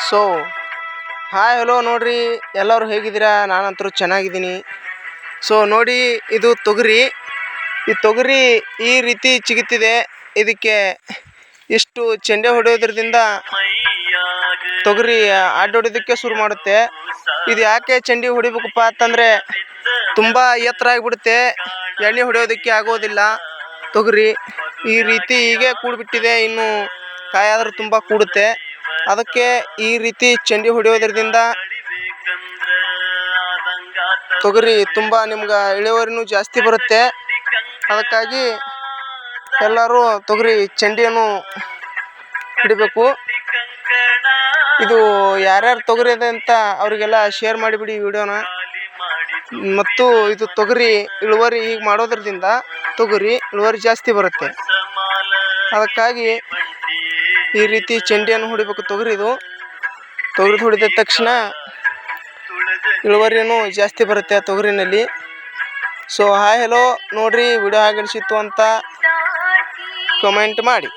So hi hello ನೋಡ್ರಿ, ಎಲ್ಲರೂ ಹೇಗಿದ್ದೀರಾ? ನಾನಂತರೂ ಚೆನ್ನಾಗಿದ್ದೀನಿ. ಸೊ ನೋಡಿ, ಇದು ತೊಗರಿ. ಈ ತೊಗರಿ ಈ ರೀತಿ ಚಿಗುತ್ತಿದೆ. ಇದಕ್ಕೆ ಇಷ್ಟು ಚೆಂಡೆ ಹೊಡೆಯೋದ್ರಿಂದ ತೊಗರಿ ಅಡ್ಡೋಡೋದಕ್ಕೆ ಶುರು ಮಾಡುತ್ತೆ. ಇದು ಯಾಕೆ ಚೆಂಡಿ ಹೊಡಿಬೇಕಪ್ಪ ಅಂತಂದರೆ ತುಂಬ ಎತ್ತರ ಆಗಿಬಿಡುತ್ತೆ, ಎಣ್ಣೆ ಹೊಡೆಯೋದಕ್ಕೆ ಆಗೋದಿಲ್ಲ. ತೊಗರಿ ಈ ರೀತಿ ಹೀಗೆ ಕೂಡಿಬಿಟ್ಟಿದೆ, ಇನ್ನು ಕಾಯಾದರೂ ತುಂಬ ಕೂಡುತ್ತೆ. ಅದಕ್ಕೆ ಈ ರೀತಿ ಚೆಂಡಿ ಹೊಡೆಯೋದ್ರಿಂದ ತೊಗರಿ ತುಂಬ ನಿಮ್ಗೆ ಇಳುವರಿನೂ ಜಾಸ್ತಿ ಬರುತ್ತೆ. ಅದಕ್ಕಾಗಿ ಎಲ್ಲರೂ ತೊಗರಿ ಚೆಂಡಿಯನ್ನು ಹಿಡಿಬೇಕು. ಇದು ಯಾರ್ಯಾರು ತೊಗರಿ ಇದೆ ಅಂತ ಅವರಿಗೆಲ್ಲ ಶೇರ್ ಮಾಡಿಬಿಡಿ ವಿಡಿಯೋನ. ಮತ್ತು ಇದು ತೊಗರಿ ಇಳುವರಿ ಹೀಗೆ ಮಾಡೋದ್ರಿಂದ ತೊಗರಿ ಇಳುವರಿ ಜಾಸ್ತಿ ಬರುತ್ತೆ. ಅದಕ್ಕಾಗಿ ಈ ರೀತಿ ಚೆಂಡಿಯನ್ನು ಹೊಡಿಬೇಕು. ತೊಗರಿ ಹೊಡಿದ ತಕ್ಷಣ ಇಳುವರಿನೂ ಜಾಸ್ತಿ ಬರುತ್ತೆ ತೊಗರಿನಲ್ಲಿ. ಸೊ ಹಾಯ್ ಹಲೋ ನೋಡ್ರಿ, ವಿಡಿಯೋ ಹೇಗೆ ಅನಿಸಿತ್ತು ಅಂತ ಕಮೆಂಟ್ ಮಾಡಿ.